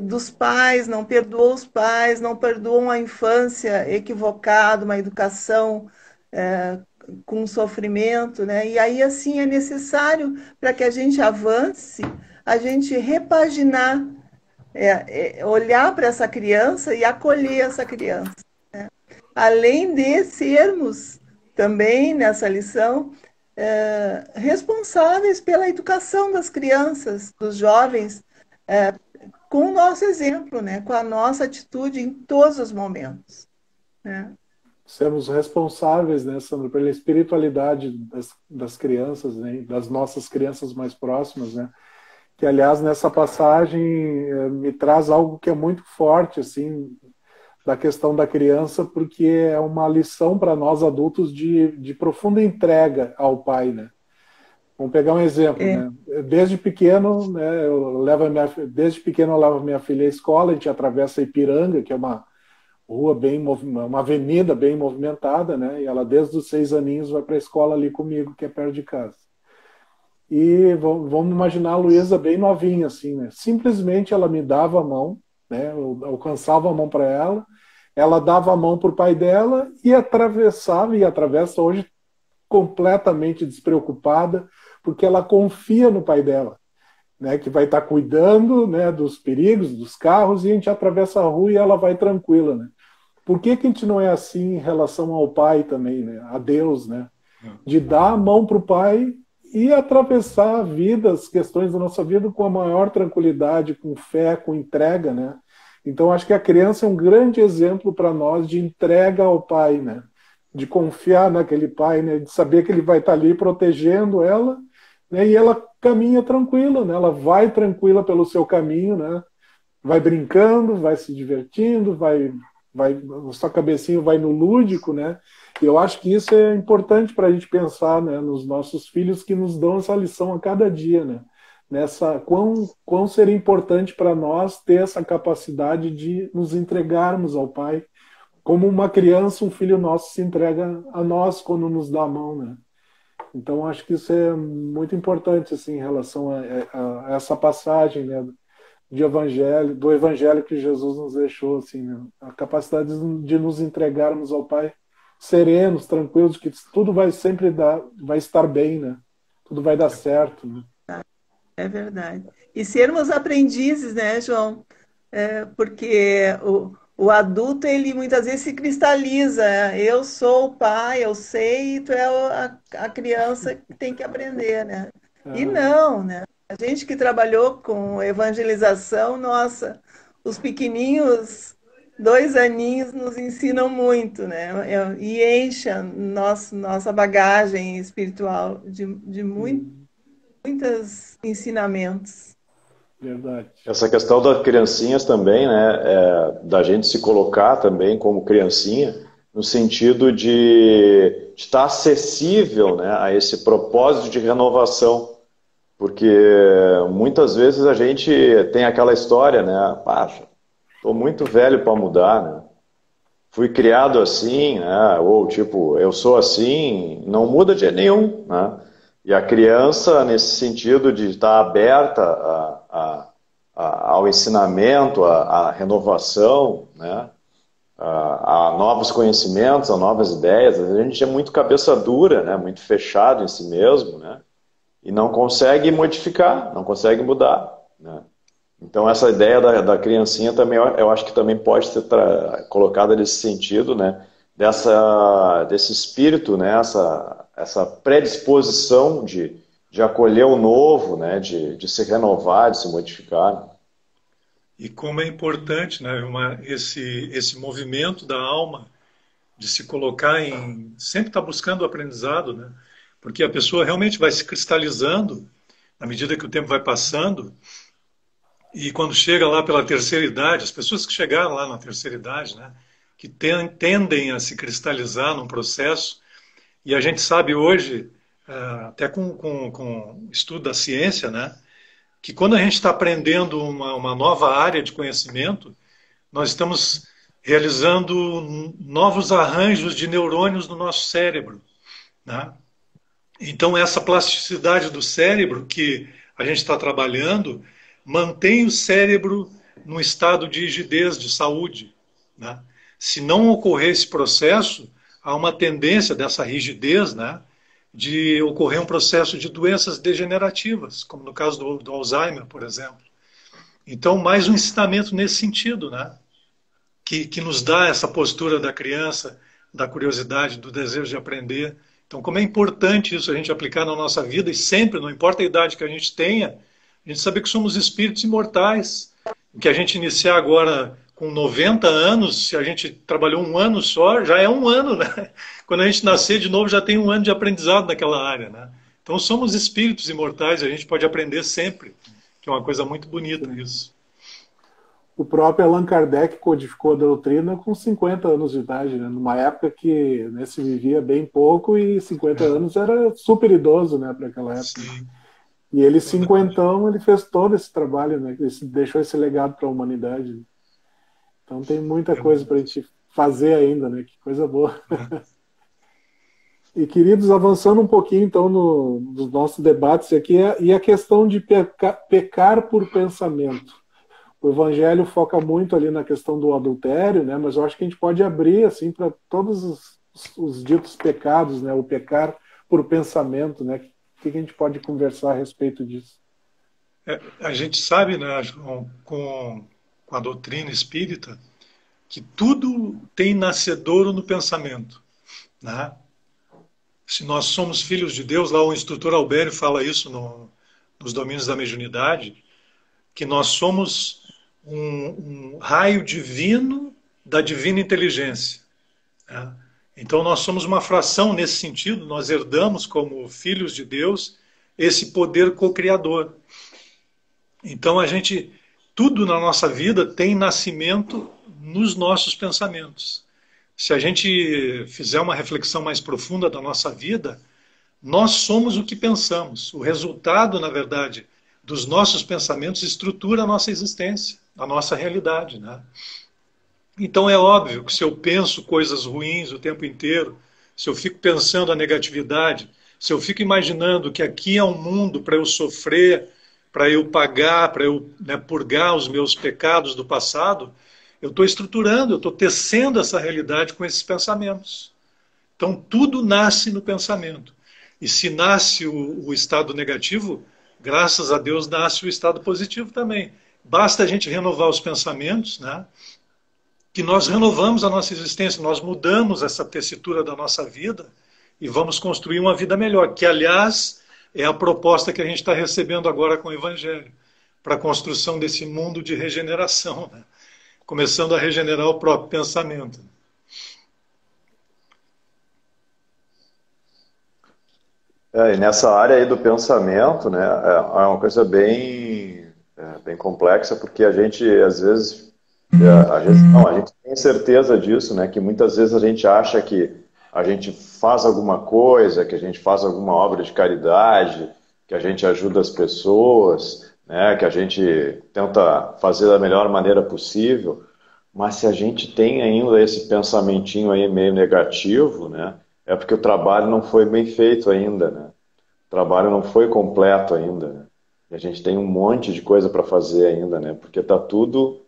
dos pais, não perdoou os pais, não perdoam a infância equivocada, uma educação com sofrimento, né? E aí, assim, é necessário, para que a gente avance, a gente repaginar, olhar para essa criança e acolher essa criança. Além de sermos também, nessa lição, responsáveis pela educação das crianças, dos jovens, com o nosso exemplo, né? Com a nossa atitude em todos os momentos, né? Sermos responsáveis, né, Sandra, pela espiritualidade das crianças, né, das nossas crianças mais próximas, né? Que, aliás, nessa passagem me traz algo que é muito forte, assim, da questão da criança, porque é uma lição para nós adultos de profunda entrega ao pai, né? Vamos pegar um exemplo, né? Desde pequeno, né, desde pequeno eu levo minha filha à escola, a gente atravessa a Ipiranga, que é uma rua uma avenida bem movimentada, né? E ela desde os 6 aninhos vai para a escola ali comigo, que é perto de casa. E vamos imaginar a Luísa bem novinha, assim, né? Simplesmente ela me dava a mão, né? Eu alcançava a mão para ela dava a mão para o pai dela e atravessava, e atravessa hoje completamente despreocupada, porque ela confia no pai dela, né? Que vai estar cuidando, né, dos perigos, dos carros, e a gente atravessa a rua e ela vai tranquila, né? Por que a gente não é assim em relação ao pai também, né? A Deus, né? De dar a mão para o pai e atravessar a vida, as questões da nossa vida com a maior tranquilidade, com fé, com entrega, né? Então, acho que a criança é um grande exemplo para nós de entrega ao pai, né? De confiar naquele pai, né? De saber que ele vai estar ali protegendo ela, né? E ela caminha tranquila, né? Ela vai tranquila pelo seu caminho, né? Vai brincando, vai se divertindo, sua cabecinha vai no lúdico, né? E eu acho que isso é importante para a gente pensar, né, nos nossos filhos que nos dão essa lição a cada dia, né? Quão seria importante para nós ter essa capacidade de nos entregarmos ao Pai, como uma criança, um filho nosso se entrega a nós quando nos dá a mão, né? Então acho que isso é muito importante, assim, em relação a essa passagem, né, do evangelho que Jesus nos deixou, assim, né? A capacidade de nos entregarmos ao Pai serenos, tranquilos, que tudo vai estar bem, né? Tudo vai dar certo, né? É verdade. E sermos aprendizes, né, João? Porque o adulto, ele muitas vezes se cristaliza. Eu sou o pai, eu sei, e tu é a criança que tem que aprender, né? E não, né? A gente que trabalhou com evangelização, nossa, os pequeninhos, 2 aninhos, nos ensinam muito, né? E enchem nossa bagagem espiritual de muitos ensinamentos. Verdade. Essa questão das criancinhas também, né, da gente se colocar também como criancinha, no sentido de estar acessível, né, a esse propósito de renovação. Porque muitas vezes a gente tem aquela história, né, estou muito velho para mudar, né? Fui criado assim, né? Ou tipo, eu sou assim, não muda de jeito nenhum, né? E a criança, nesse sentido de estar aberta ao ensinamento, à renovação, né? A novos conhecimentos, a novas ideias, a gente é muito cabeça dura, né? Muito fechado em si mesmo, né? E não consegue modificar, não consegue mudar, né? Então, essa ideia da criancinha também, eu acho que também pode ser colocada nesse sentido, né? Desse espírito, né? Essa predisposição de acolher o novo, né? De se renovar, de se modificar, né? E como é importante, né, esse movimento da alma de se colocar sempre estar buscando o aprendizado, né? Porque a pessoa realmente vai se cristalizando à medida que o tempo vai passando. E quando chega lá pela terceira idade, as pessoas que chegaram lá na terceira idade, né, que tendem a se cristalizar num processo, e a gente sabe hoje, até com o estudo da ciência, né, que quando a gente está aprendendo uma nova área de conhecimento, nós estamos realizando novos arranjos de neurônios no nosso cérebro, né? Então, essa plasticidade do cérebro que a gente está trabalhando mantém o cérebro num estado de rigidez, de saúde, né? Se não ocorrer esse processo, há uma tendência dessa rigidez, né, de ocorrer um processo de doenças degenerativas, como no caso do Alzheimer, por exemplo. Então, mais um ensinamento nesse sentido, né, que nos dá essa postura da criança, da curiosidade, do desejo de aprender. Então, como é importante isso a gente aplicar na nossa vida e sempre, não importa a idade que a gente tenha, a gente saber que somos espíritos imortais. O que a gente iniciar agora com 90 anos, se a gente trabalhou um ano só, já é um ano, né? Quando a gente nascer de novo, já tem um ano de aprendizado naquela área, né? Então, somos espíritos imortais, a gente pode aprender sempre, que é uma coisa muito bonita isso. O próprio Allan Kardec codificou a doutrina com 50 anos de idade, né? Numa época que, né, se vivia bem pouco e 50 anos era super idoso, né, para aquela época. Sim. E ele, cinquentão, ele fez todo esse trabalho, né? Ele deixou esse legado para a humanidade. Então tem muita coisa para a gente fazer ainda, né? Que coisa boa. E, queridos, avançando um pouquinho, então, nos nossos debates aqui, e a questão de pecar por pensamento. O Evangelho foca muito ali na questão do adultério, né? Mas eu acho que a gente pode abrir assim para todos os ditos pecados, né? O pecar por pensamento, né? O que a gente pode conversar a respeito disso? A gente sabe, né, João, com a doutrina espírita, que tudo tem nascedouro no pensamento, né? Se nós somos filhos de Deus, lá o instrutor Albério fala isso nos domínios da mediunidade, que nós somos um raio divino da divina inteligência, né? Então nós somos uma fração nesse sentido, nós herdamos como filhos de Deus esse poder co-criador. Então tudo na nossa vida tem nascimento nos nossos pensamentos. Se a gente fizer uma reflexão mais profunda da nossa vida, nós somos o que pensamos. O resultado, na verdade, dos nossos pensamentos estrutura a nossa existência, a nossa realidade, né? Então é óbvio que se eu penso coisas ruins o tempo inteiro, se eu fico pensando a negatividade, se eu fico imaginando que aqui é um mundo para eu sofrer, para eu pagar, para eu, né, purgar os meus pecados do passado, eu estou estruturando, eu estou tecendo essa realidade com esses pensamentos. Então tudo nasce no pensamento. E se nasce o estado negativo, graças a Deus nasce o estado positivo também. Basta a gente renovar os pensamentos, né, que nós renovamos a nossa existência, nós mudamos essa tessitura da nossa vida e vamos construir uma vida melhor, que, aliás, é a proposta que a gente está recebendo agora com o Evangelho, para a construção desse mundo de regeneração, né? Começando a regenerar o próprio pensamento. E nessa área aí do pensamento, né, é uma coisa bem bem complexa, porque a gente, às vezes, a gente tem certeza disso, né? Que muitas vezes a gente acha que a gente faz alguma coisa, que a gente faz alguma obra de caridade, que a gente ajuda as pessoas, né? Que a gente tenta fazer da melhor maneira possível, mas se a gente tem ainda esse pensamentinho aí meio negativo, né? É porque o trabalho não foi bem feito ainda, né? O trabalho não foi completo ainda, né? E a gente tem um monte de coisa para fazer ainda, né? Porque tá tudo,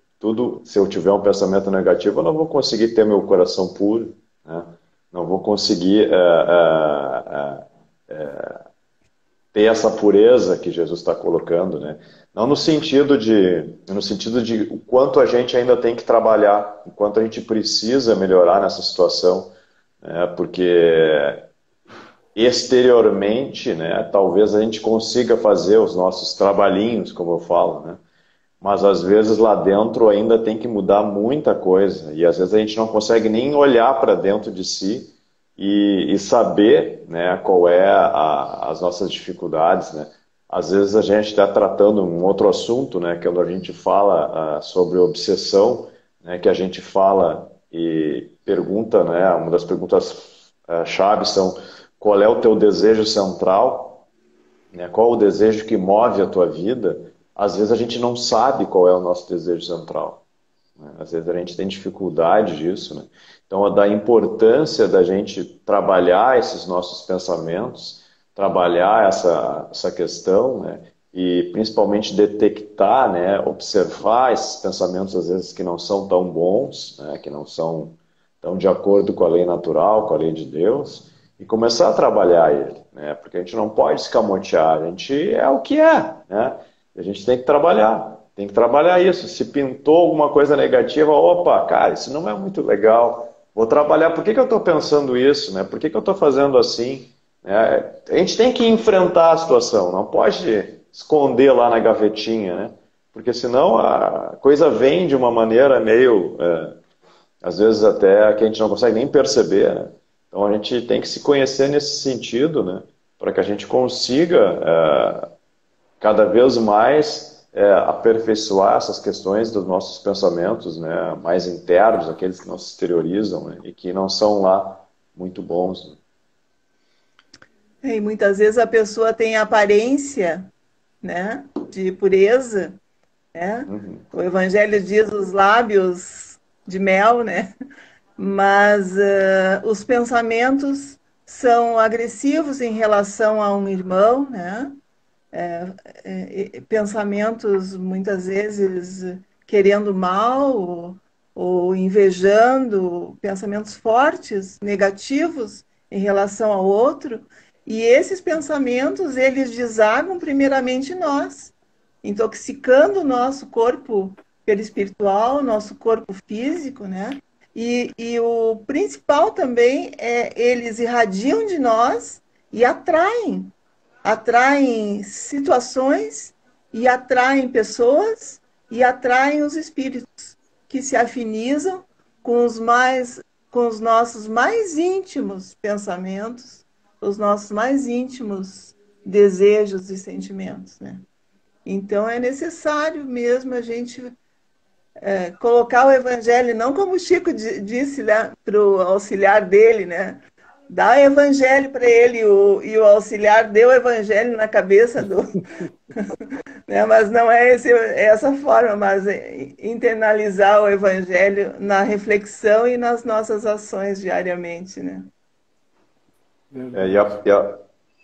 se eu tiver um pensamento negativo, eu não vou conseguir ter meu coração puro, né? Não vou conseguir ter essa pureza que Jesus está colocando, né? Não no sentido de o quanto a gente ainda tem que trabalhar, o quanto a gente precisa melhorar nessa situação, né? Porque exteriormente, né, talvez a gente consiga fazer os nossos trabalhinhos, como eu falo, né? Mas às vezes lá dentro ainda tem que mudar muita coisa e às vezes a gente não consegue nem olhar para dentro de si e saber, né, qual é as nossas dificuldades, né? Às vezes a gente está tratando um outro assunto, né, que é quando a gente fala sobre obsessão, né, que a gente fala e pergunta, né, uma das perguntas chave são qual é o teu desejo central, né, qual o desejo que move a tua vida. Às vezes a gente não sabe qual é o nosso desejo central, né? Às vezes a gente tem dificuldade disso, né? Então, da importância da gente trabalhar esses nossos pensamentos, trabalhar essa questão, né? E principalmente detectar, né? Observar esses pensamentos, às vezes, que não são tão bons, né? Que não são tão de acordo com a lei natural, com a lei de Deus, e começar a trabalhar ele, né? Porque a gente não pode escamotear, a gente é o que é, né? A gente tem que trabalhar isso. Se pintou alguma coisa negativa, opa, cara, isso não é muito legal. Vou trabalhar, por que que eu estou pensando isso, né? Por que que eu estou fazendo assim? A gente tem que enfrentar a situação, não pode esconder lá na gavetinha, né? Porque senão a coisa vem de uma maneira meio, às vezes até que a gente não consegue nem perceber, né? Então a gente tem que se conhecer nesse sentido, né? Para que a gente consiga cada vez mais aperfeiçoar essas questões dos nossos pensamentos, né, mais internos, aqueles que não se exteriorizam, né, e que não são lá muito bons, né? E muitas vezes a pessoa tem aparência, né, de pureza, né? Uhum. O Evangelho diz os lábios de mel, né? Mas os pensamentos são agressivos em relação a um irmão, né? Pensamentos muitas vezes querendo mal ou invejando, pensamentos fortes, negativos em relação ao outro, e esses pensamentos eles desagam primeiramente em nós, intoxicando o nosso corpo perispiritual, nosso corpo físico, né? E o principal também é eles irradiam de nós e atraem situações e atraem pessoas e atraem os espíritos que se afinizam com os nossos mais íntimos pensamentos, os nossos mais íntimos desejos e sentimentos, né? Então é necessário mesmo a gente colocar o evangelho, não como o Chico disse, né, para o auxiliar dele, né? Dá o evangelho para ele e o auxiliar deu o evangelho na cabeça do... né? Mas não é essa forma, mas internalizar o evangelho na reflexão e nas nossas ações diariamente, né?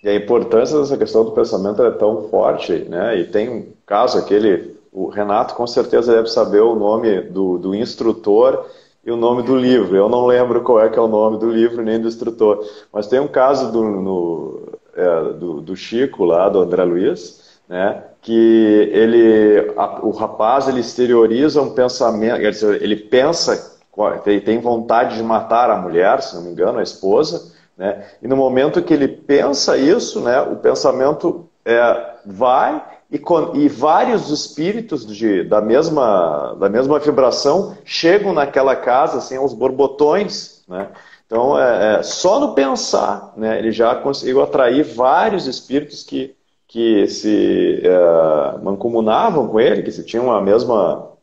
E a importância dessa questão do pensamento é tão forte, né? E tem um caso aquele, o Renato com certeza deve saber o nome do instrutor e o nome do livro. Eu não lembro qual é que é o nome do livro nem do instrutor, mas tem um caso do Chico lá, do André Luiz, né? Que o rapaz ele exterioriza um pensamento, ele pensa, ele tem vontade de matar a mulher, se não me engano, a esposa, né? E no momento que ele pensa isso, né, o pensamento vai e vários espíritos da mesma vibração chegam naquela casa assim, aos borbotões, né? Então, só no pensar, né, ele já conseguiu atrair vários espíritos que que se mancomunavam com ele, que se tinham a mesma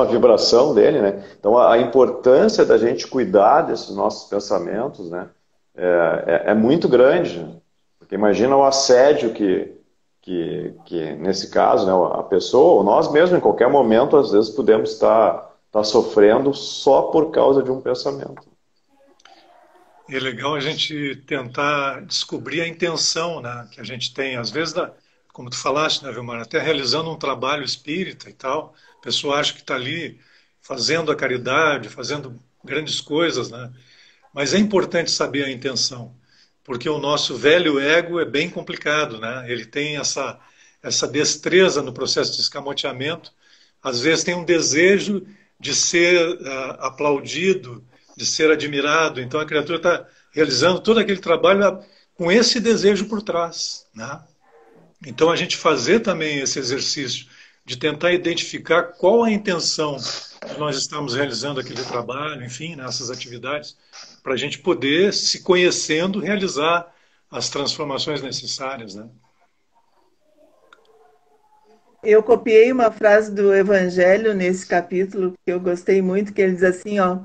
vibração dele, né? Então a importância da gente cuidar desses nossos pensamentos, né, é muito grande, né? Porque imagina o assédio que nesse caso, né, a pessoa, ou nós mesmos, em qualquer momento, às vezes podemos estar sofrendo só por causa de um pensamento. E é legal a gente tentar descobrir a intenção, né, que a gente tem. Às vezes, como tu falaste, né, Vilmar, até realizando um trabalho espírita e tal, a pessoa acha que está ali fazendo a caridade, fazendo grandes coisas, né? Mas é importante saber a intenção, porque o nosso velho ego é bem complicado, né? Ele tem essa destreza no processo de escamoteamento, às vezes tem um desejo de ser aplaudido, de ser admirado. Então a criatura está realizando todo aquele trabalho com esse desejo por trás, né? Então a gente fazer também esse exercício de tentar identificar qual a intenção de nós estamos realizando aquele trabalho, enfim, nessas atividades, para a gente poder, se conhecendo, realizar as transformações necessárias, né? Eu copiei uma frase do Evangelho nesse capítulo que eu gostei muito, que ele diz assim, ó,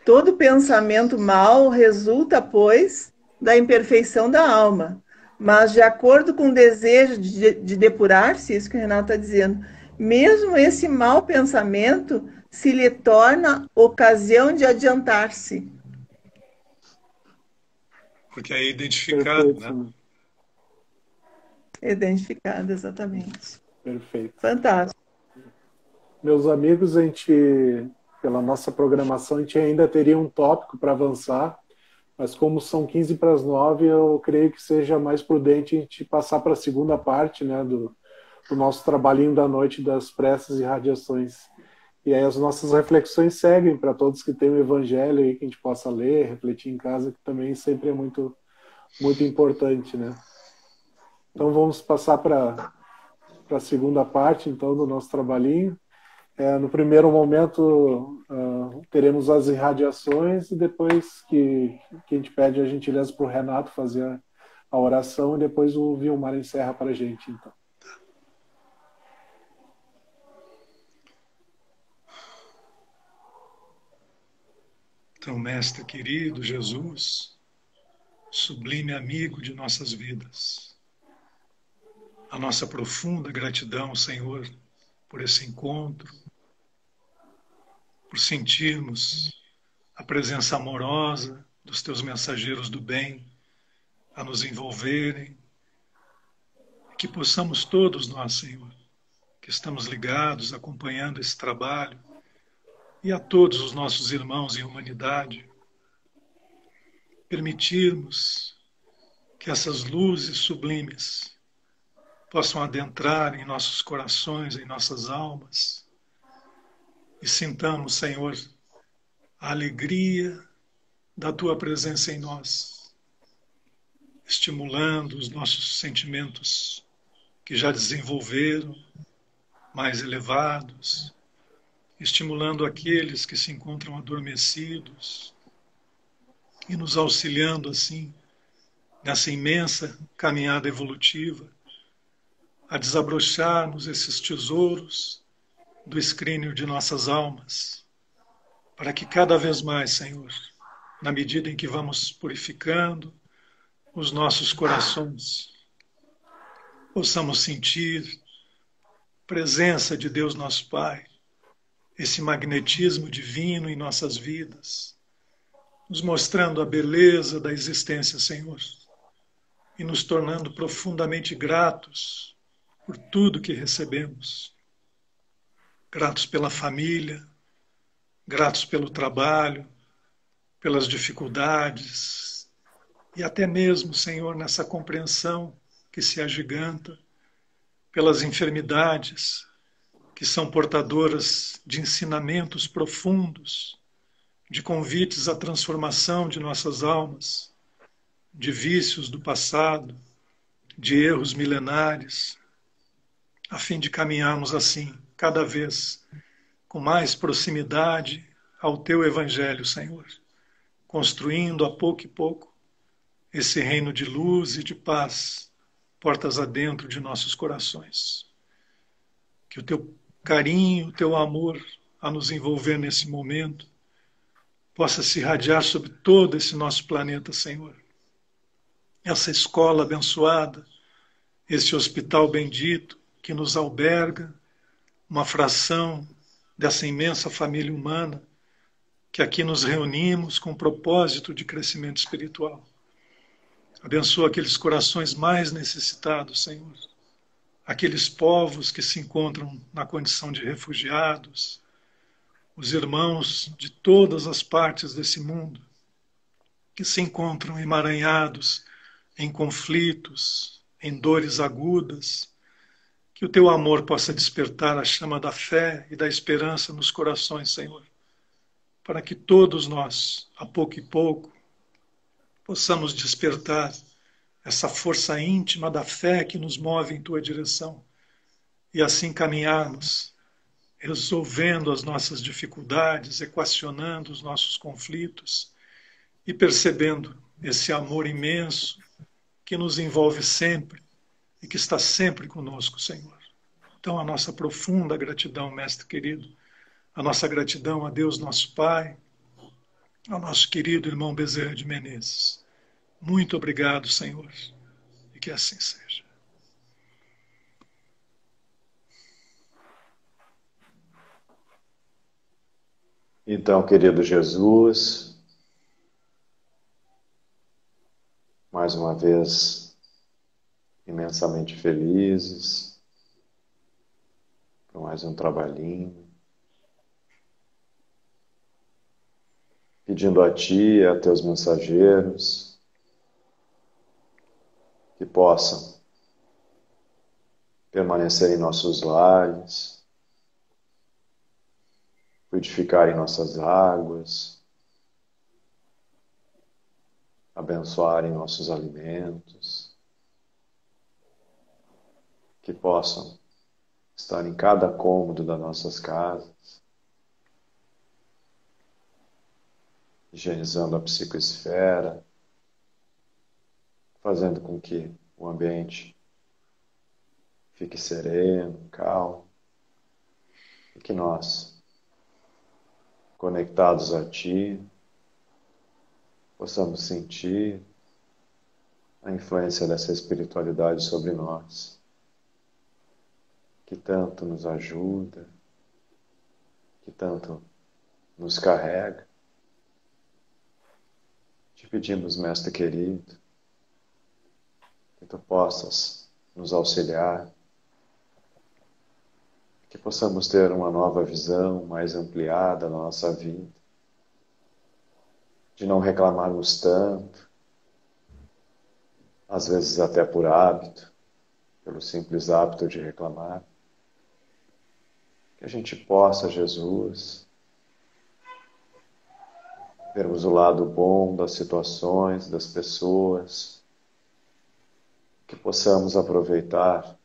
todo pensamento mau resulta, pois, da imperfeição da alma, mas de acordo com o desejo de depurar-se, isso que o Renato está dizendo, mesmo esse mau pensamento se lhe torna ocasião de adiantar-se. Porque é identificado, Perfeito, né? Identificado, exatamente. perfeito. Fantástico. Meus amigos, pela nossa programação, a gente ainda teria um tópico para avançar, mas como são 15 para as 9, eu creio que seja mais prudente a gente passar para a segunda parte, né, do nosso trabalhinho da noite das preces e radiações. E aí as nossas reflexões seguem para todos que têm o Evangelho aí, que a gente possa ler, refletir em casa, que também sempre é muito, muito importante, né? Então vamos passar para a segunda parte, então, do nosso trabalhinho. No primeiro momento, teremos as irradiações e depois que a gente pede a gentileza para o Renato fazer a oração e depois o Vilmar encerra para a gente, então. Então, Mestre querido Jesus, sublime amigo de nossas vidas, a nossa profunda gratidão, Senhor, por esse encontro, por sentirmos a presença amorosa dos teus mensageiros do bem a nos envolverem, e que possamos todos nós, Senhor, que estamos ligados, acompanhando esse trabalho, e a todos os nossos irmãos em humanidade, permitirmos que essas luzes sublimes possam adentrar em nossos corações, em nossas almas, e sintamos, Senhor, a alegria da Tua presença em nós, estimulando os nossos sentimentos que já desenvolveram, mais elevados, estimulando aqueles que se encontram adormecidos e nos auxiliando assim nessa imensa caminhada evolutiva a desabrocharmos esses tesouros do escrínio de nossas almas, para que cada vez mais, Senhor, na medida em que vamos purificando os nossos corações, possamos sentir a presença de Deus nosso Pai, esse magnetismo divino em nossas vidas, nos mostrando a beleza da existência, Senhor, e nos tornando profundamente gratos por tudo que recebemos. Gratos pela família, gratos pelo trabalho, pelas dificuldades, e até mesmo, Senhor, nessa compreensão que se agiganta, pelas enfermidades, que são portadoras de ensinamentos profundos, de convites à transformação de nossas almas, de vícios do passado, de erros milenares, a fim de caminharmos assim, cada vez com mais proximidade ao Teu Evangelho, Senhor, construindo a pouco e pouco esse reino de luz e de paz portas adentro de nossos corações. Que o teu carinho, o teu amor a nos envolver nesse momento possa se irradiar sobre todo esse nosso planeta, Senhor. Essa escola abençoada, esse hospital bendito que nos alberga, uma fração dessa imensa família humana que aqui nos reunimos com o propósito de crescimento espiritual. Abençoa aqueles corações mais necessitados, Senhor. Aqueles povos que se encontram na condição de refugiados, os irmãos de todas as partes desse mundo, que se encontram emaranhados em conflitos, em dores agudas, que o teu amor possa despertar a chama da fé e da esperança nos corações, Senhor, para que todos nós, a pouco e pouco, possamos despertar essa força íntima da fé que nos move em tua direção e assim caminharmos, resolvendo as nossas dificuldades, equacionando os nossos conflitos e percebendo esse amor imenso que nos envolve sempre e que está sempre conosco, Senhor. Então, a nossa profunda gratidão, Mestre querido, a nossa gratidão a Deus, nosso Pai, ao nosso querido irmão Bezerra de Menezes. Muito obrigado, Senhor, e que assim seja. Então, querido Jesus, mais uma vez, imensamente felizes por mais um trabalhinho, pedindo a Ti e a Teus mensageiros que possam permanecer em nossos lares, fluidificar em nossas águas, abençoar em nossos alimentos, que possam estar em cada cômodo das nossas casas, higienizando a psicoesfera, fazendo com que o ambiente fique sereno, calmo, e que nós, conectados a Ti, possamos sentir a influência dessa espiritualidade sobre nós, que tanto nos ajuda, que tanto nos carrega. Te pedimos, Mestre querido, que Tu possas nos auxiliar, que possamos ter uma nova visão mais ampliada na nossa vida, de não reclamarmos tanto, às vezes até por hábito, pelo simples hábito de reclamar. Que a gente possa, Jesus, vermos o lado bom das situações, das pessoas, que possamos aproveitar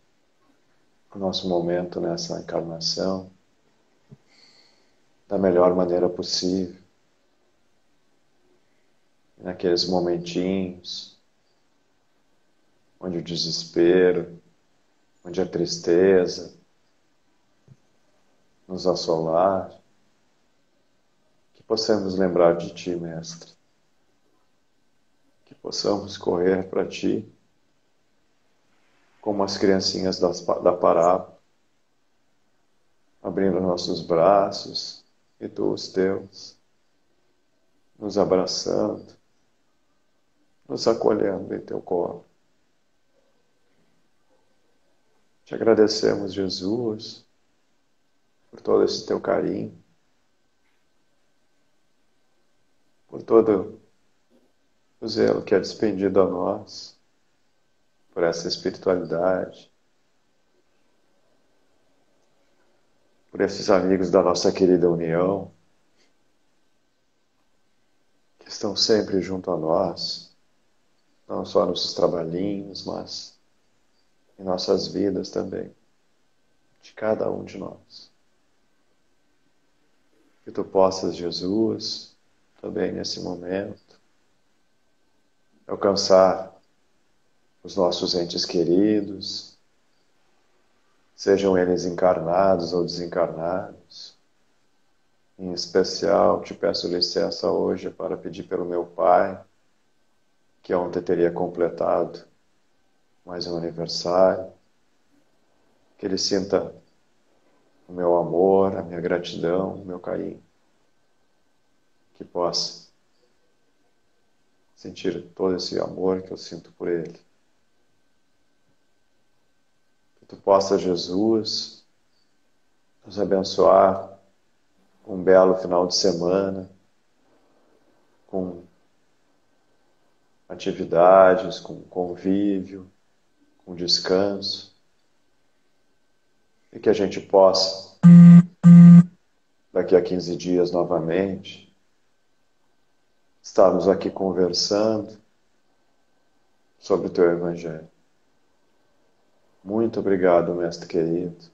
o nosso momento nessa encarnação da melhor maneira possível. Naqueles momentinhos onde o desespero, onde a tristeza nos assolar, que possamos lembrar de Ti, Mestre, que possamos correr para Ti, como as criancinhas da parábola, abrindo nossos braços e Tu os Teus, nos abraçando, nos acolhendo em Teu colo. Te agradecemos, Jesus, por todo esse Teu carinho, por todo o zelo que é despendido a nós, por essa espiritualidade, por esses amigos da nossa querida união, que estão sempre junto a nós, não só nos trabalhinhos, mas em nossas vidas também, de cada um de nós. Que Tu possas, Jesus, também nesse momento, alcançar os nossos entes queridos, sejam eles encarnados ou desencarnados. Em especial, te peço licença hoje para pedir pelo meu pai, que ontem teria completado mais um aniversário, que ele sinta o meu amor, a minha gratidão, o meu carinho, que possa sentir todo esse amor que eu sinto por ele. Que tu possa, Jesus, nos abençoar com um belo final de semana, com atividades, com convívio, com descanso, e que a gente possa, daqui a 15 dias novamente, estarmos aqui conversando sobre o teu Evangelho. Muito obrigado, Mestre querido.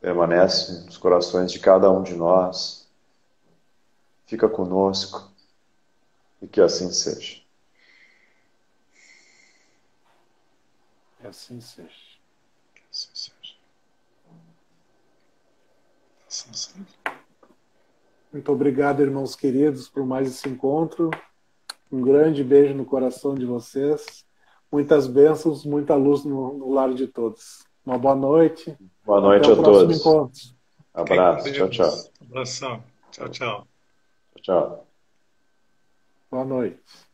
Permanece nos corações de cada um de nós. Fica conosco e que assim seja. Que assim seja. Que assim seja. Assim seja. Muito obrigado, irmãos queridos, por mais esse encontro. Um grande beijo no coração de vocês. Muitas bênçãos, muita luz no lar de todos. Uma boa noite. Boa noite Até a o próximo todos. encontro. Abraço. Tchau, tchau. Abração. Tchau, tchau. Tchau, tchau. Boa noite.